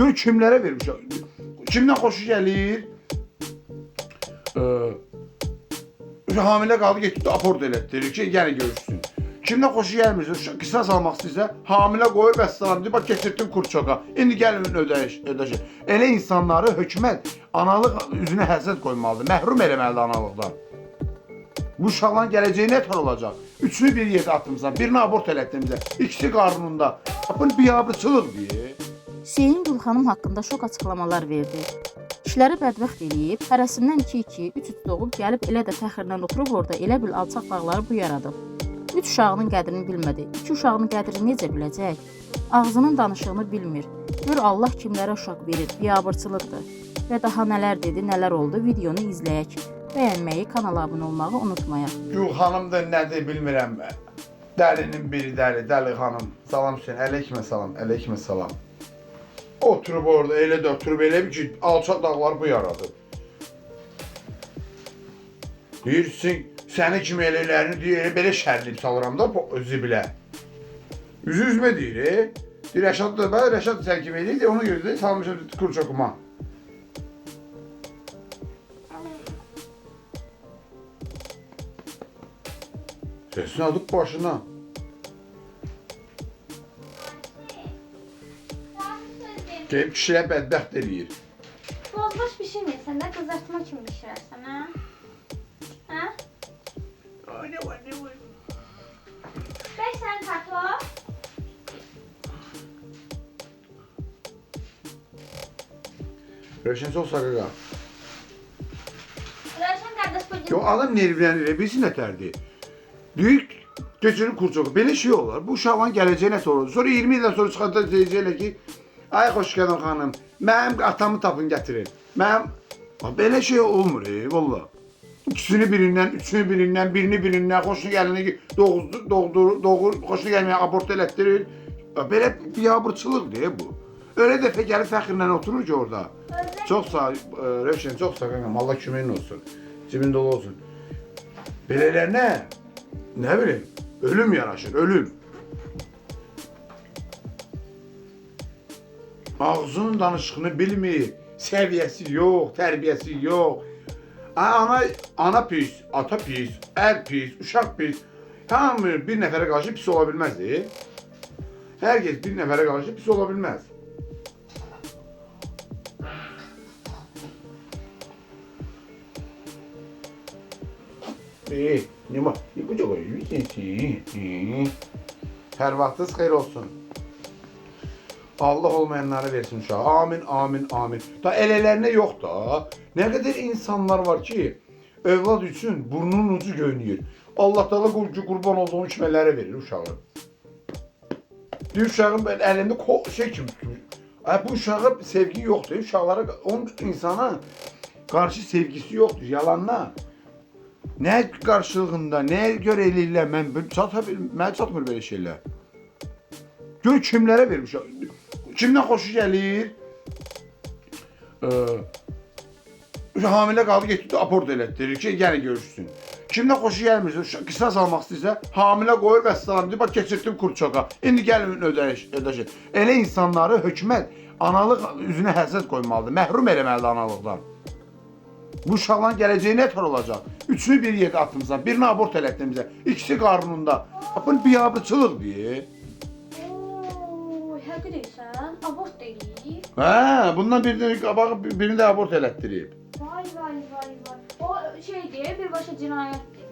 Gör kimlərə vermiş. Kimdən xoşu gəlir? Hamilə qaldı, getdi abort elətdirir ki, yəni görürsün. Kimdən xoşu gəlmirsə, qisas almaq istəyirsə, hamilə qoyur və salam deyir, bax keçirtdim kurçoka. İndi gəlin ödəşək. Elə insanları hökumət analıq üzünə həsrət qoymalıdır, məhrum eləməlidir analıqdan. Bu uşaqların gələcəyi nə tər olacaq? Üçünü bir yerdə atmışsan, birini abort elətdirmişsən, ikisi qarnında. Bu biabırçılıqdır. Hüseyin Gülxanım haqqında şok açıqlamalar verdi. Kişiləri bədbəxt eləyib, hərəsindən 2-2, 3-3 doğub, gəlib elə də fəxrlə oturub orada elə bil alçaq dağları bu yaradıb. 3 uşağının qədrini bilmədi, 2 uşağının qədrini necə biləcək? Ağzının danışığını bilmir. Gör Allah kimlərə uşaq verir, biabırçılıqdır. Və daha nələr dedi, nələr oldu, videonu izləyək. Bəyənməyi, kanala abunə olmağı unutmayaq. Gülxanım da nədir bilmirəm mən. Dəlinin biri dəli xanım. Salam Hüseyin, əleykümə salam, əleykümə salam. Oturub orada, elə də oturub, elə bir ki, alçaq dağlar bu yaradıb. Deyirsin, səni kimi elələrini deyir, belə şərliyib salıram da özü bilə. Üzü-üzmə deyir, deyir, Rəşad da, Rəşad sən kimi eləyir, onu görə salmışam kurçokuma. Sesini aldık başına. Gelip kişiyə bədbəxt eləyir. Bozbaş pişirmirsən də, qızartma kimi pişirərsən, hə? Hə? Ne var? 5 sən kartof. Röşen çok sakıqa. Rəşən qardaş bugün. Yo, adam nervlənir, bilsin nətərdir. Deyir, keçirir kurçoku. Belə şey olar. Bu uşağın gələcəyi nəsə olur. Sonra 20 ildən sonra çıxanda deyəcəklər ki, ay xoş gəlin xanım, mənim atamı tapın gətirin. Belə şey olmur, valla. İkisini birindən, üçünü birindən, birini birindən, xoşuna gəlini doğur, xoşuna gəlməyən abort elətdirir. Belə biabırçılıqdır bu. Öyle dəfə gəlib fəxrlə oturur ki orada. Çox sağ, Rövşən, çox sağ qankam, Allah köməyin olsun, cibin dolu olsun. Belələrinə, nə bilim, ölüm yaraşır, ölüm. Ağzının danışığını bilmir, səviyyəsi yox, tərbiyəsi yox. Ana pis, ata pis, ər pis, uşaq pis. Hamı bir nəfərə qarşı pis ola bilməzdir. Hər kəs bir nəfərə qarşı pis ola bilməz. Ne var? Bu çok iyi. Her vaxtınız xeyir olsun. Allah olmayanlara versin uşağı. Amin, amin, amin. Da elələrine yok da. Ne kadar insanlar var ki, evlad üçün burnunun ucu göynüyür. Allah Teala qurban olduğun kimələrə verir uşağı. Bir uşağın ben elinde şey kimi tutmuş. Bu uşağa sevgi yoktur. Uşaqlara, onun insana karşı sevgisi yoktur. Yalanla. Nə qarşılığında, nəyə görə eləyirlər, mənə çatmır belə şeylər. Gör kimlərə vermiş. Kimdən xoşu gəlir? Hamilə qaldı, getdi abort elətdirir ki, yəni görürsün. Kimdən xoşu gəlmirsə, qisas almaq istəyirsə, hamilə qoyur və salam deyir, bax keçirtdim kurçoka. İndi gəlin ödəşək. Elə insanları hökumət analıq üzünə həsrət qoymalıdır, məhrum eləməlidir analıqdan. Bu uşaqların gələcəyi nə tər olacaq? Üçünü bir yerdə atmışsan, birini abort elətdirmişsən, ikisi qarnında. Bu biabırçılıqdır. Həqiqət deyirsən, abort deyil. Hə, bundan birini də abort elətdirib. Vay. O şeydir, birbaşa cinayətdir.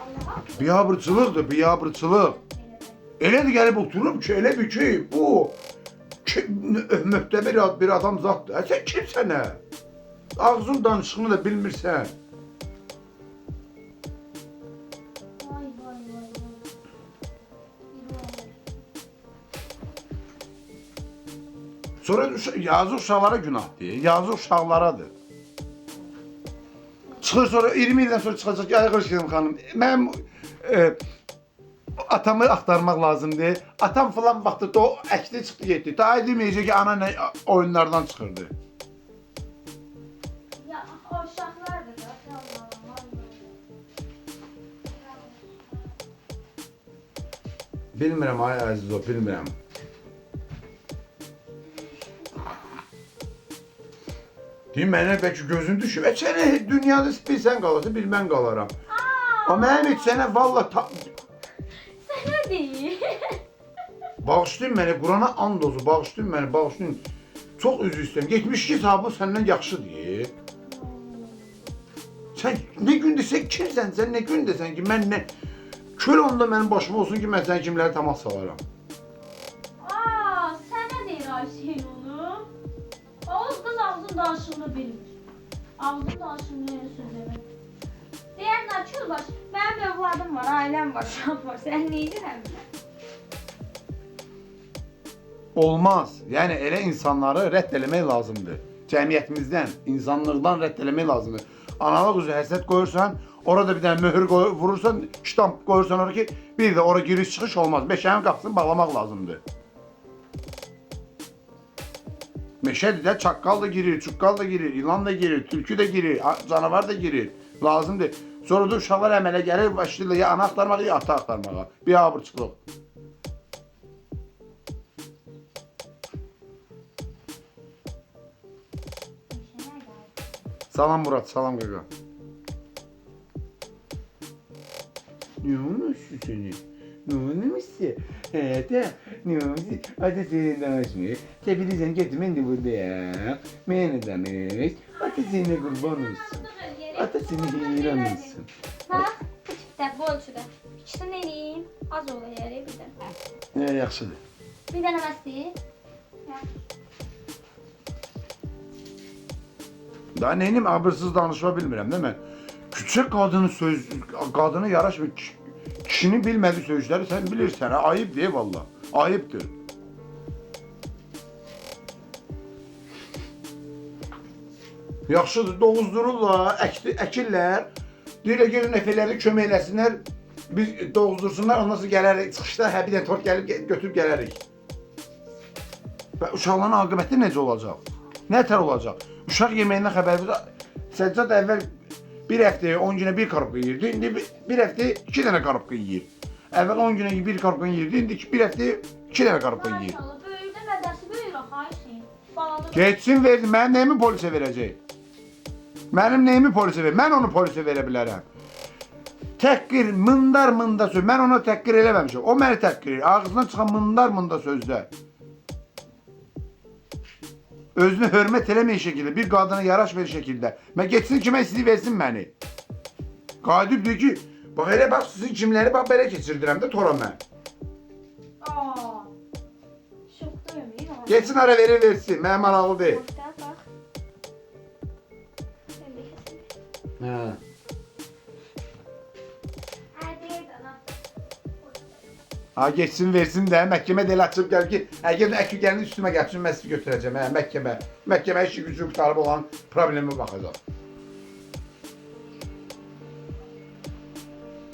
Allah'a. Biabırçılıqdır, biabırçılıq. Elə də gəlib oturub ki, elə bir ki, bu möhtəbər bir adam zatdır. Sən kimsən nə? Ağzın danışığını da bilmirsən. Vay. Sonra yazıq uşaqlara günahdır, yazıq uşaqlaradır. Çıxır sonra 20 ildən sonra çıxacaq ki, ay xoş gəlin xanım, mənim atamı axtarmaq lazımdır. Atam falan vaxtda o əkdə çıxdı getdi. Daha deməyəcək ki, ana nə oyunlardan çıxırdı. Ya o uşaqlardır da, Bilmirəm ay əziz o, bilmirəm. Deyim mənə bəlkə gözün düşüb. Sənə dünyada bilsən qalarsa, bilmən qalaram. Amma mənim heç sənə valla Sənə deyil. bağışlayın məni, Qurana and olsun, bağışlayın məni, bağışlayın. Çox üzr istəyirəm. 72 saat səndən yaxşıdır. Sən nə gün desən kimsən, sən nə gün desən ki, mən nə kör onda mənim başıma olsun ki, mən sən kimləri təmas salaram. Sənə deyir Ayşeyn onu. Oğuz qız ağzın danışığını bilmir. Ağzın danışığını nə söz demir. Deyən açıyor baş. Mənim övladım var, ailəm var, uşağım var. Sən nə edirəm? Olmaz. Yəni elə insanları rədd eləmək lazımdır. Cəmiyyətimizdən, insanlıqdan rədd eləmək lazımdır. Analıq üzrə həsrət qoyursan, orada bir dənə möhür vurursan, ştamp qoyursan orada ki, bir də ora giriş çıxış olmaz. Meşənin qapısını bağlamaq lazımdır. Meşədir də, çaqqal da girir, çuqqal da girir, ilan da girir, tülkü də girir, canavar da girir. Lazımdır. Sonra da uşaqlar əmələ gəlir, başlayırlar ya ana axtarmağa, ya ata axtarmağa. Bir abırçılıq. Salam Murat, salam qaqa. Ne olmuşsun seni? Ne olmuşsun? Həyata, ne olmuşsun? Ata seni danışmıyor. Tepeliysen getirmen de burada ya. Mənə danış. Ata seni qurban olsun. Ata seni heyran olsun. Bax, bu tipdə, bu ölçüdə. İkisini nə edeyim? Az olayar, bir dənə. Yaxşıdır. Bir dənə məsti. Daha neyim abırsız danışma bilmirəm də mən. Küçük qadını yaraşmır. Kişinin bilmədiği sözləri sən bilirsən. Ayıp diye valla. Ayıptır. Yaxşıdır, doğuzdururlar, əkirlər. Deyirlər ki, nəfələri kömək eləsinlər. Biz doğuzdursunlar, ondan sonra gələrik. Çıxışda bir dənə tort gəlib götürüb gələrik. Və uşaqların aqibəti necə olacaq? Nətər olacaq? Uşaq yeməyindən xəbərimiz Səccad əvvəl bir həftəyə 10 günə bir karpka yiyirdi. İndi bir həftəyə 2 dənə karpka yiyir. Əvvəl 10 günə bir karpka yiyirdi. İndi bir həftəyə 2 dənə karpka yiyir. Maşallah, böyükdə mədəsi böyük axı Ayşeyn. Balalı. Geçsin versin. Mənim nəyimi polisə verəcək? Mənim nəyimi polisə verəcək? Mən onu polisə verə bilərəm. Təhqir, mındar söz. Mən ona təhqir eləməmişəm. O məni təhqir edir. Ağzından çıxan mındar sözlər. Özünü hörmət eləməyən şəkildə, bir qadına yaraşmayan şəkildə. Mən geçsin kimə istəyir versin məni. Qadib deyir ki, bax elə bax sizin kimləri bax belə keçirdirəm də tora mən. Şokdayım, iyi mi? Geçsin ara verir versin, mənim maraqlı deyil. Bax. Hə. Ha geçsin versin də, məhkəmə də elə açıb gəlir ki, əgər əkü gəlin üstümə gəlsin, mən sizi götürəcəm, məhkəmə. Məhkəmə işi gücü qutarıb olan problemi baxacaq.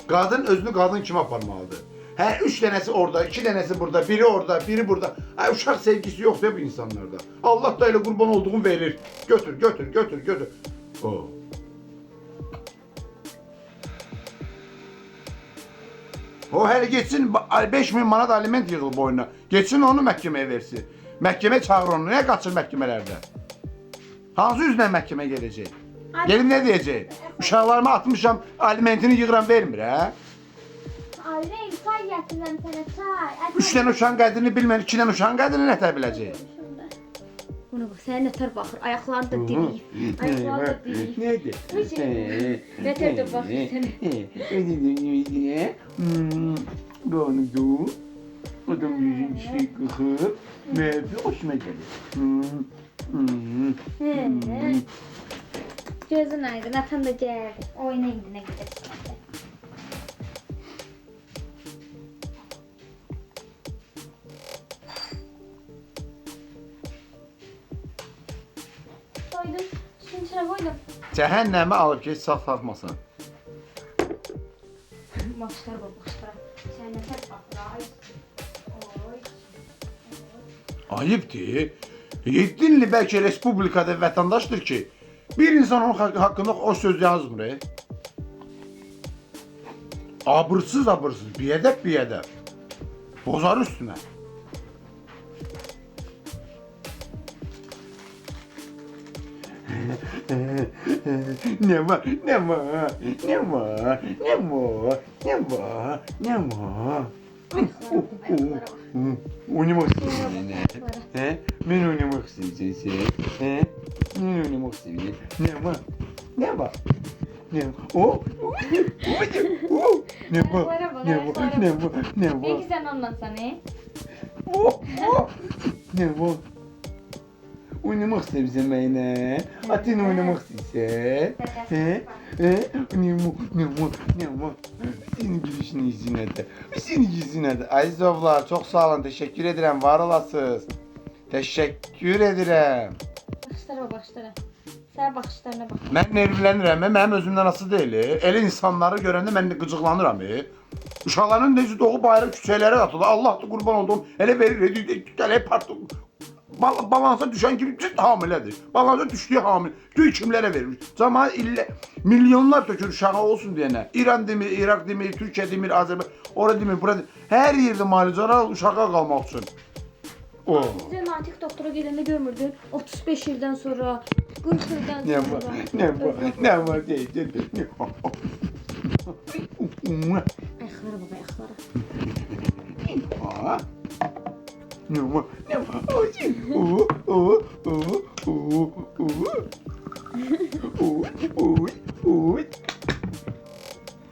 Qadın özünü qadın kimi aparmalıdır. Hə, 3 dənəsi orada, 2 dənəsi burada, biri orada, biri burada. Hə, uşaq sevgisi yoxdur bu insanlarda. Allah da elə qurban olduğunu verir. Götür. O. O hələ geçsin 5000 manat aliment yığılıb boynuna. Geçsin onu məhkəməyə versin. Məhkəmə çağır onu. Nə qaçır məhkəmələrdə? Hansı üzlə məhkəməyə gedəcək? Gelin nə deyəcək? Uşaqlarıma atmışam, alimentini yığıram vermir, hə? Ayşeyn, çay gətirəm sənə, çay. 3 dənə uşağın qədrini bilmir, 2 dənə uşağın qədrini nətər biləcək? Buna bax, sənə nətər baxır, ayaqları da diriyib. Ayaqları da diriyib. Nədir? Nətər də baxır sənə. Doğru. Adam yüzün şey qıxıb, məhəbbi hoşuma gəlir. Gözün aydın, atan da gəldi. Oyuna indi nə qədər. Koydum, şunun içine koydum. Cəhənnəmə alıb ki, sağ satmasın. Başlar bu, başlar. Sen nefes bakır, Ayıbdır. 7 illi bəlkə respublikada vətəndaşdır ki, bir insan onun haqqında o söz yazmır. Abırsız, biədəb. Bozar üstünə. Ne var? Ne var? Ne var? Ne var? Ne var? Ne var? Oynamak istiyorsun yine. He? Ben oynamak istiyorsun sen. He? Ben oynamak istiyorsun. Ne var? Ne var? Ne var? Oh! Ne var? Ne var? Ne var? Ne var? Peki sen anlatsan Oh! Oh! Ne var? Oynamak istiyorsun benimle. Atın oynamak istiyorsun. He? He? Ne var? Ne var? Ne var? Senin gülüşünü yüzüne de. Senin yüzüne de. Aziz abla çok sağ olun. Teşekkür ederim. Var olasınız. Teşekkür ederim. Baxışlara baxışlara. Sən baxışlarına bax. Mən nervlənirəm, mənim özümdən asılı deyil. Elə insanları görəndə mən qıcıqlanıram. Uşaqların necə doğub ayrı küçələrə atılır. Allah da qurban olduğum elə verir, elə partı. Balansa düşən kimi ciddi hamilədir. Balansa düşdüyü hamile. Göy kimlərə verir. Cəmaət illə milyonlar tökür uşağı olsun deyənə. İran demir, İraq demir, Türkiyə demir, Azərbaycan, ora demir, bura demir. Hər yerdə müalicələr uşağa qalmaq üçün. O. Bizə natik doktora gələndə görmürdün. 35 ildən sonra, 40 ildən Ne sonra. var? Ne var? Ne var deyəcək? Ayaqlara bax, ayaqlara. Ha? Ne var? Ne var? Oo, oo, oo, oo, oo. Oo.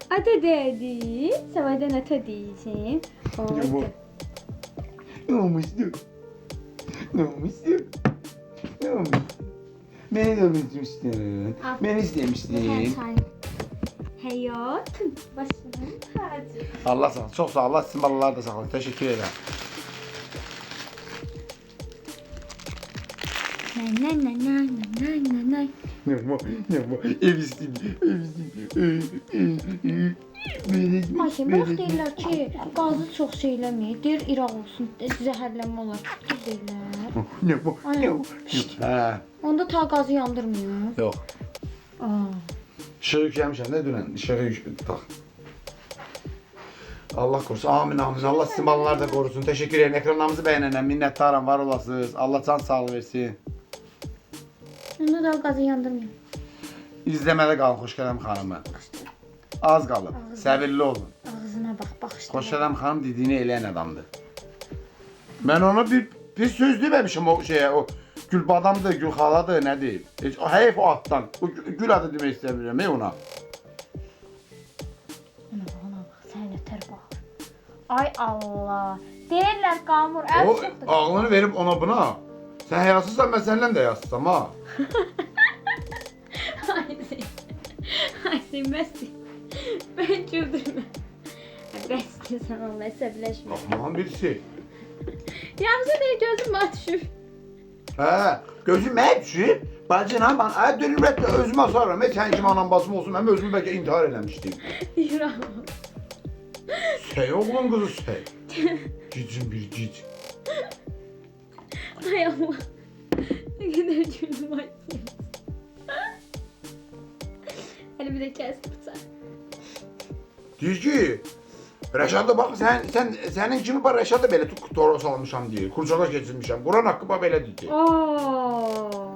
Ata dedi. Səvədən ata deyirsən. Ne var? Ne olmuştu? Ne olmuştu? Ne olmuş? Beni de unutmuştun. Beni istemiştin. Həyatın başının tacı. Allah sağ ol. Çok sağ ol. Allah sizin balaları da sağ olun. Teşekkür ederim. Nay. Ne var? Ne var? Ev istedi. Ev istedi. Ayşe, bax deyirlər ki, qazı çox şey eləmir. Deyir İraq olsun, zəhərlənmə olar. Düz deyirlər. Ne var? Ne var? Ha, Onda ta qazı yandırmıyor. yok. Aa. İşığı yüklemişim de dünən. İşığı tak. Allah korusun. Amin amin. Allah sizin balaları da korusun. Teşekkür ederim. Ekranlarımızı beğenene minnettarım. Var olasınız. Allah can sağlığı versin. Onda da qazı yandırmıyor. İzləmədə qalın Xoşqədəm xanımı. Az qalıb. Səbirli olun. Ağzına bax, baxışlara. Xoşqədəm xanım dediyini eləyən adamdır. Mən ona bir söz deməmişim o şeyə, o Gülbadamdır, Gülxaladır, nədir? Heç o heyf o atdan. O Gül adı demək istəmirəm ona. Ona bax, sən ötər bax. Ay Allah. Deyirlər qamur, əl O çoxdur. ağlını verib ona buna. Sən həyasızsan, mən səndən də həyasızsam ha. Ay sen bəsdir. Ben güldürmə. Bəsdir sən Allah əsəbləşmə. Aman birisi. Yalnız deyir gözüm bana düşüb. Hə, gözüm mənə düşüb. Bacına mən dönürət özümə asarım. Sən kimi anam bacım olsun, mən özümü bəlkə intihar eləmişdim. Yürəm. Səy oğlum qızı səy. Gicim bir gic. Ay Allah. Ne kadar güldüm ay sen. Hadi bir de kes bıçak. Deyir ki, Rəşadda bax, sənin kimi bax Rəşadda belə tora salmışam deyir. Kurcağa keçirmişəm. Quran haqqı bax belə deyir. Ooo.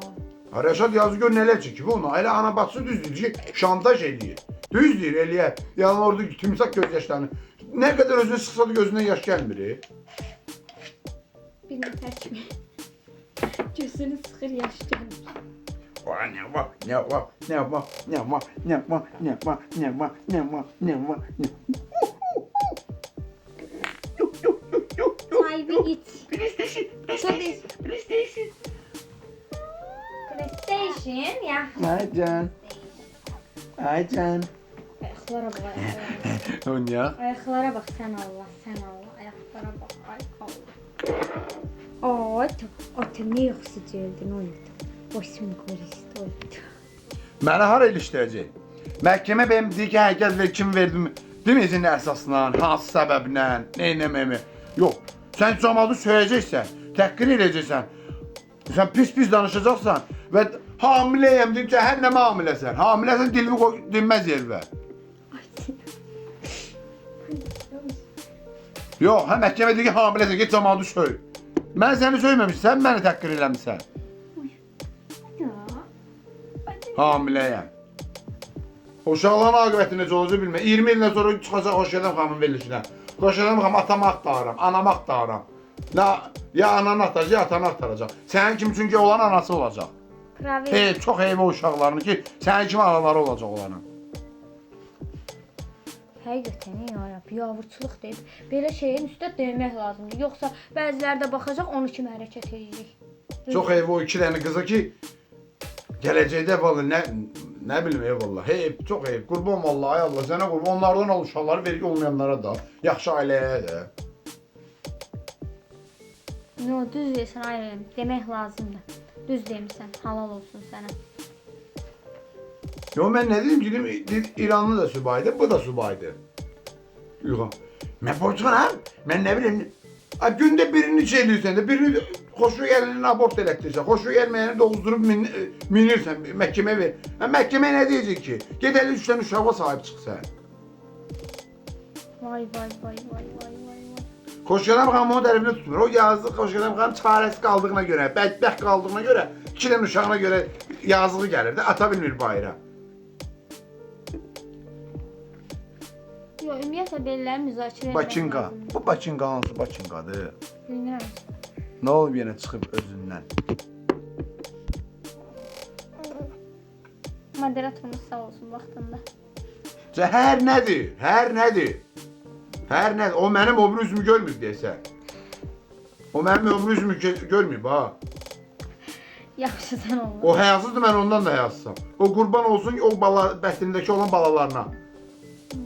Rəşad yazı gör nələr çəkib ona. Elə ana bacısı düz deyir ki, şantaj eləyir. Düz deyir, eləyər. Yalvardı timsah göz yaşlarını. Nə qədər özünü sıxsa da gözündən yaş gəlmir. Bir nəfər kimi. Gözünü sıxır yaş gəlmir. Ne var, ne var, ne var, ne var, ne var, ne var, ne var, ne var, ne var, ne Sahibi git. PlayStation, Tabii. PlayStation. PlayStation ya. Ay can, ay can. Ayaklara bak ayaklara. Oynuyor. Ayaklara bak sen Allah sen Allah. Ayaklara bak ay Allah. Ata ne yaxşı geldin oydu. Başım qarışdı oydu. Mənə hara ilişdirəcək? Məhkəmə benim deyir ki, həqiqət ver, kim verdim? Deməyəcək nə əsasla, hansı səbəblə, neynəməyimi. Yox, sən camaatı söyləyəcəksən, təhqir edəcəksən. Sən pis danışacaqsan və hamiləyəm deyib cəhənnəmə hamiləsən. Hamiləsən dilimi qoy, dinməz yervə. Yox, hə məhkəmə deyir ki, hamiləsən, get camaatı söy. Mən səni söyməmişəm, sən məni təhqir eləmişsən. Hamiləyəm. O uşaqların aqibəti necə olacaq bilmirəm. 20 ildən sonra çıxacaq Xoşgədəm xanımın verilişinə. Xoşgədəm xanım atamı axtarıram, anamı axtarıram. Ya ananı axtaracaq, ya atanı axtaracaq. Sənin kimi çünki olan anası olacaq. Pravi. Çox eyvə uşaqlarını ki, sənin kimi anaları olacaq olanın. Həqiqətən ya, biabırçılıq deyib. Belə şeyin üstə döymək lazımdır. Yoxsa bəziləri də baxacaq, onu kimi hərəkət edəcək. Çox eyvə o iki dənə qıza ki, gələcəkdə vallahi nə bilməyəm vallahi. Heyb, çox heyb. Qurban vallahi ay Allah, sənə qurban. Onlardan al uşaqları vergi olmayanlara da, yaxşı ailəyə də. No, düz deyirsən, ayrım. Demək lazımdır. Düz demirsən, halal olsun sənə. Yo, mən nə dedim ki, İranlı da subaydı, bu da subaydı. Yox. Mən borçlanam. Mən nə bilim, gündə birini şey eləyirsən də, birini xoşuna gələni abort elətdirsən, xoşuna gəlməyəni doldurub minirsən, məhkəməyə ver. Məhkəmə nə deyəcək ki? Ged 53 dənə uşağa sahib çıxsan. Vay vay vay vay vay vay. Xoşgədəm xanım onu tərəfini tutmur. O yazıq Xoşgədəm xanım çarəsiz qaldığına görə, bədbəxt qaldığına görə, 2 dənə uşağına görə yazığı gəlir də, ata bilmir bayıra. Yo, ümumiyyətlə belələri müzakirə etmək Baçınqa. lazımdır. Bu Baçınqa hansı Baçınqadır? Bilmirəm. Nə olub yenə çıxıb özündən? Moderatorumuz sağ olsun vaxtında. Hər nədir? Hər nədir? Hər nədir? O mənim ömrü üzümü görmür desə. O mənim ömrü üzümü görmür ha. Yaxşı sən olur. O həyasızdır, mən ondan da həyasızam. O qurban olsun o bala bəstindəki olan balalarına.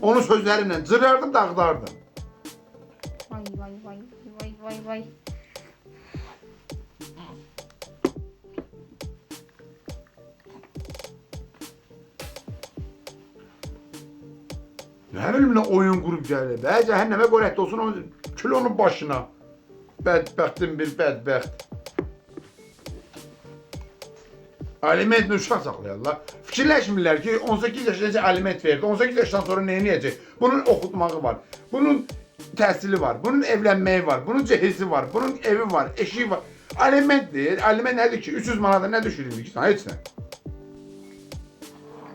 Onun sözlərimlə cırardım, dağıdardım. Vay vay vay vay vay vay. Nə bilim nə oyun qurub gəlir. Bə cəhənnəmə qorətdə olsun, onu kül onun başına. Bədbəxtin bir bədbəxt. Alimentlə uşaq saxlayarlar. Fikirləşmirlər ki, 18 yaşınca aliment verdi. 18 yaşdan sonra nə edəcək? Bunun oxutmağı var. Bunun təhsili var. Bunun evlənməyi var. Bunun cehizi var. Bunun evi var, eşiği var. Aliment deyir. Aliment nədir ki? 300 manata nə düşürüldü ki? Heç nə.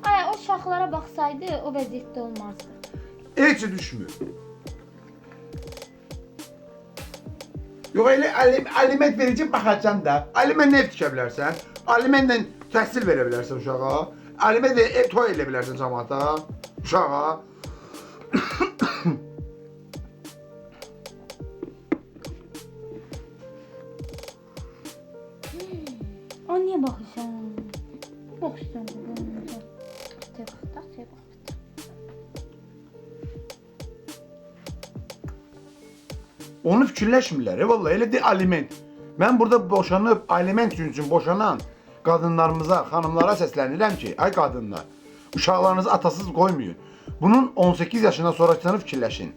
Ay, o uşaqlara baxsaydı o vəziyyətdə olmazdı. Heç düşmür. Yox, elə aliment verəcək baxacaqsan da. Aliment nə tikə bilərsən? Alimentlə təhsil verə bilərsən uşağa. Alimentlə ev toy elə bilərsən cəmaata, uşağa. O niyə baxırsan? Baxırsan. Tevxat. Onu fikirləşmirlər. Vallahi elə de aliment. Mən burada boşanıb aliment üçün boşanan qadınlarımıza, xanımlara səslənirəm ki, ay qadınlar, uşaqlarınızı atasız qoymayın. Bunun 18 yaşından sonrasını fikirləşin.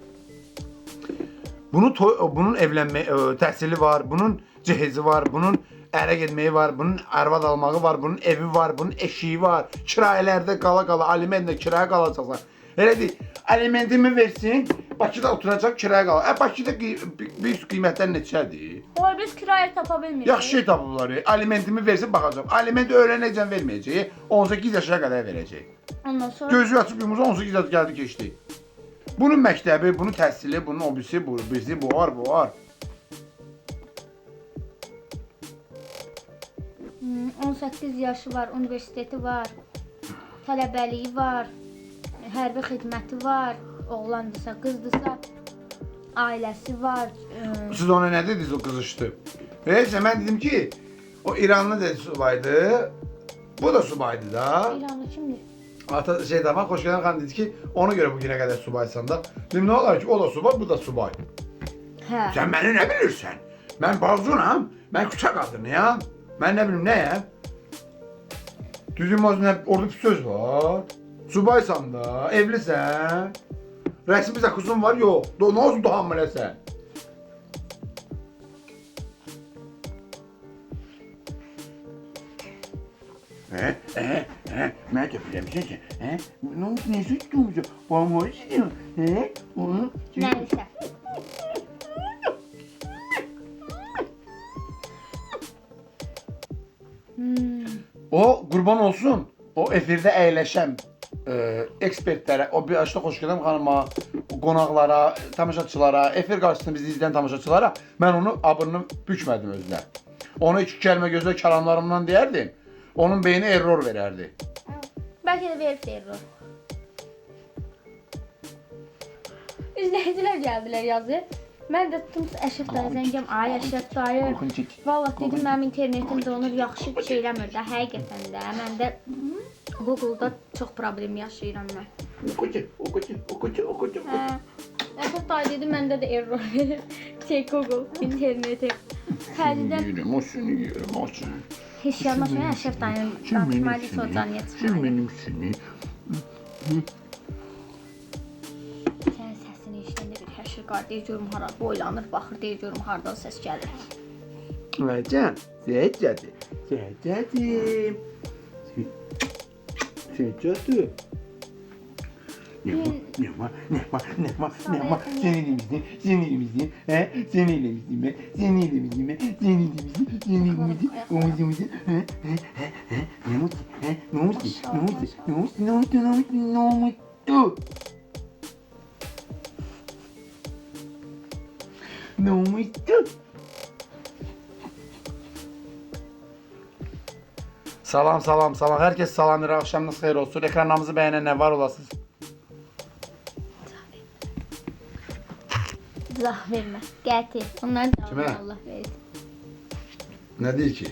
Bunun evlənmə təhsili var, bunun cehizi var, bunun ərə getməyi var, bunun arvad almağı var, bunun evi var, bunun eşiği var. Kirayələrdə qala alimentlə kiraya qalacaqlar. Elə deyil, alimentimi versin, Bakıda oturacaq kiraya qalacaq. Bakıda bir qiymətlər neçədir? Oy, biz kirayə tapa bilmirik. Yaxşı şey tapıblar. Alimentimi versin baxacaq. Aliment öyrənəcəm verməyəcək. 18 yaşına qədər verəcək. Ondan sonra Gözü açıb yumurca 18 yaş gəldi keçdi. Bunun məktəbi, bunun təhsili, bunun obisi, bu bizi, bu var. 18 yaşı var, universiteti var, tələbəliyi var, hərbi xidməti var, oğlandırsa, qızdırsa, ailəsi var. Siz ona nə dediniz o qızışdı? Neyse mən dedim ki, o İranlı dedi subaydı. Bu da subaydı da. İranlı kimdir? Ata tamam Xoşgədəm xanım dedi ki, ona görə bu günə qədər subaysan da. Dedim nə olar ki, o da subay, bu da subay. Hə. Sən məni nə bilirsən? Mən bazunam, mən küçə qadınıyam. Mən nə bilim nəyəm? Düzüm orada bir söz var. Subaysan da, evlisən. Rəsmi zakuzun var, yox. Nə olsun da hamiləsən? Mən də bilmişəm ki, nə süt tutmuş? Babam istiyor. Onu Nəysə. O qurban olsun. o efirdə əyləşən ekspertlərə, o bir açda xoş gələm xanıma, qonaqlara, tamaşaçılara, efir qarşısında bizi izləyən tamaşaçılara mən onu abırını bükmədim özünə. Onu iki kəlmə gözəl kəlamlarımdan deyərdim. Onun beyni error verərdi. Bəlkə də verib error. İzləyicilər gəldilər yazı. Mən də tuttum Əşrəf dayı zəngəm. Ay Əşrəf dayı. Vallahi dedim mənim internetim donur, yaxşı bir şey eləmir də həqiqətən də. Mən də Google-da çox problem yaşayıram mən. Əşrəf dayı dedi məndə də error verir. Google interneti. Təzədən Yerim, heç yanmaz mən Əşrəf dayının danışmayı sorcanıya çıxmayı. Benim seni. Sənin səsini eşidəndə bir həşir qar deyir görüm hara boylanır, baxır deyir görüm hardan səs gəlir. Can, Səccadı. Səccadı. Ne var? Sen elimizde, sen omuzumuzda. Ne olmuştu? Salam. Herkes salamlar. Akşamınız xeyir olsun. Ekranlarımızı beğenenler var olasınız. Zah vermə. Gətir. Onları da Kimə? Allah verir. Ne değil ki?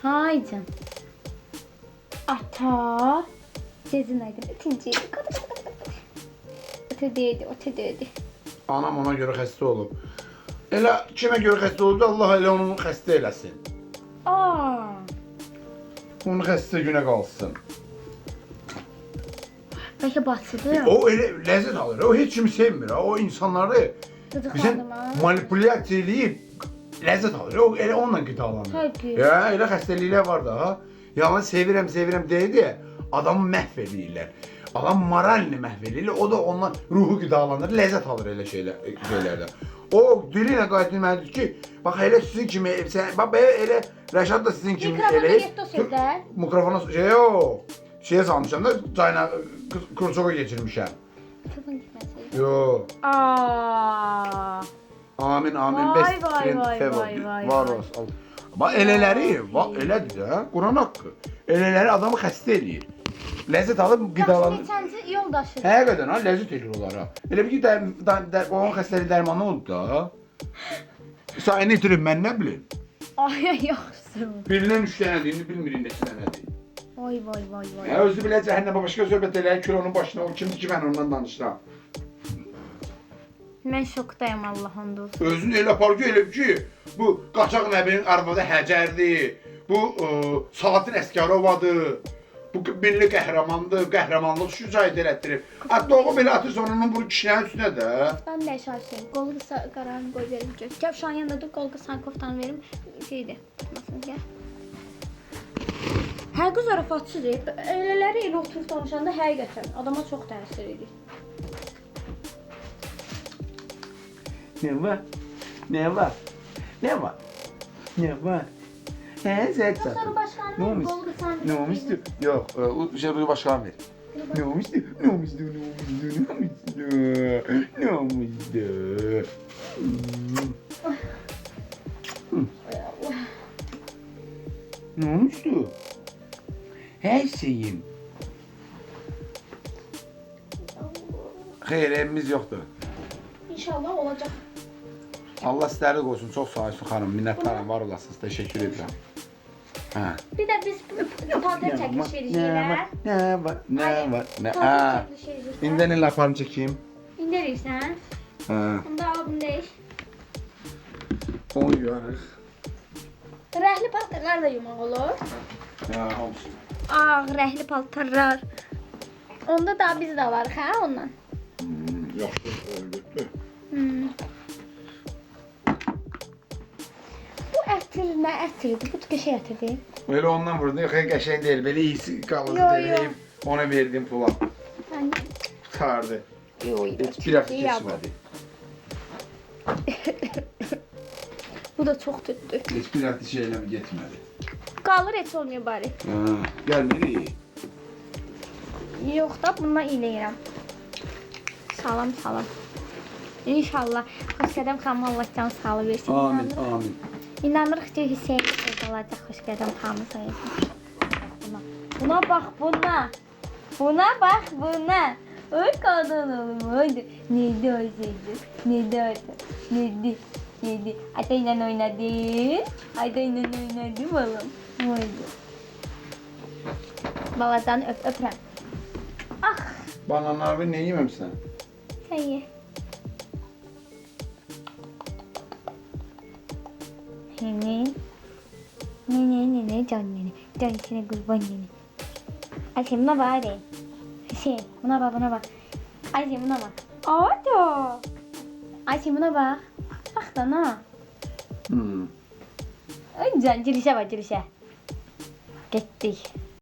Haycan. Ata. Sezin aydın. İkinci. Ötedeydi. Anam ona göre xəstə olub. Elə kimə görə xəstə oldu, Allah elə onu xəstə eləsin. Onu xəstə günə qalsın. Bəlkə batsıdır. O elə ləzzət alır. O heç kimi sevmir. O insanları bizim manipulyasiya eləyib ləzzət alır. O elə onunla qidalanır. Təbii. Ya elə xəstəliklər var da. Yalan sevirəm deyir adamı məhv eləyirlər. Adam moralini məhv eləyir. O da ondan ruhu qidalanır, ləzzət alır elə şeylərdən. O dili ilə qayıtdı mənə ki, bax elə sizin kimi, bax elə Rəşad da sizin kimi elə. Mikrofona şeyə salmışam da, çayına kursoqa keçirmişəm. Yo. Amin. Best friend favor. Var olsun. Bax elələri, elədir də, Quran haqqı. Elələri adamı xəstə eləyir. Ləzzət alıb qidalanır. Neçənci yoldaşı. Həqiqətən ləzzət eləyir onlara. Elə bir ki, onun xəstəlik dərmanı oldu da. Sayını itirib mən nə bilim. Ay yaxşısın. Bilinən 3 dənədir, indi bilmirik neçə dənədir. Vay. Özü bilə cəhənnəmə başqa söhbət eləyir ki, onun başına o kimdir ki, mən ondan danışıram. Mən şokdayım Allah hamd olsun. Özün elə apar ki, bu qaçaq nəbinin arvadı Həcərdir, bu Salatin Əskərovadır, bu milli qəhrəmandır, qəhrəmanlıq şücaət elətdirib. Hətta oğum elə atırsa onun bu kişilərin üstünə də. Ben de şaşırdım. Kol kısa kararını koy verim. Gel şu an yanında dur. Kol kısa koftan verim. Şeydi. Tutmasın gel. Hər qız zarafatsızdır. Elələri elə oturub danışanda həqiqətən adama çox təsir edir. Ne var? Zəkzat. Sonra başkanım kol kısa. Ne olmuştu? Yok, Ruhi Başkan ver. Ne olmuştu? Ne olmuştu? Her şeyim. Xeyr, evimiz yoktur. İnşallah olacaq. Allah sizlərə qoysun. Çox sağ olsun xanım. Minnətdaram, var olasınız. Təşəkkür edirəm. Hə. Bir də biz paltar çəkiliş verəcəyik. Ne var? Paltar çəkiliş verəcəyik. İndi nə laparını çəkeyim? İndirirsən. Hə. Bunda abim deyil. Onu yuyarıq. Rəhli paltarlar da yumaq olur. Ya, hamısı. Ağ rəhli paltarlar. Onda da biz də alarıq hə ondan. Yaxşı, öldürdü. Bu ətir nə ətirdir? Bu qəşəng ətirdir. Öyle ondan vurdun. Yok, qəşəng deyil. Belə iyisi qalızı Yo, deyim. Ona verdim pula. Qurtardı. Yox, Heç bir həftə keçmədi. Bu da çox tütdü. Heç bir həftə şeylə getmədi. Qalır heç olmuyor bari. Gəlmirik. Yox da bununla eləyirəm. Salam, salam. İnşallah Xoşqədəm xanım Allah can sağlığı versin. Amin, amin. İnanırıq ki, Hüseyin olacaq Xoşqədəm xanım sayesinde. Buna bax, buna. Buna bax, buna. Oy kadın oğlum, oydu. Neydi o şeydi? Neydi orada? Neydi? Neydi? Atayla oynadın. Atayla oynadım oğlum. Oydu. Babadan öpürəm. Ah, Bananları ne yeməmsən? sen ye. Ne, can nene. Can seni kurban nene. Ayşe buna bak hadi. Hüseyin buna bak, buna bak. Ayşe buna bak. Aa, Ayşe buna bak. Bak da ne? Can girişe bak, girişe. Gittik.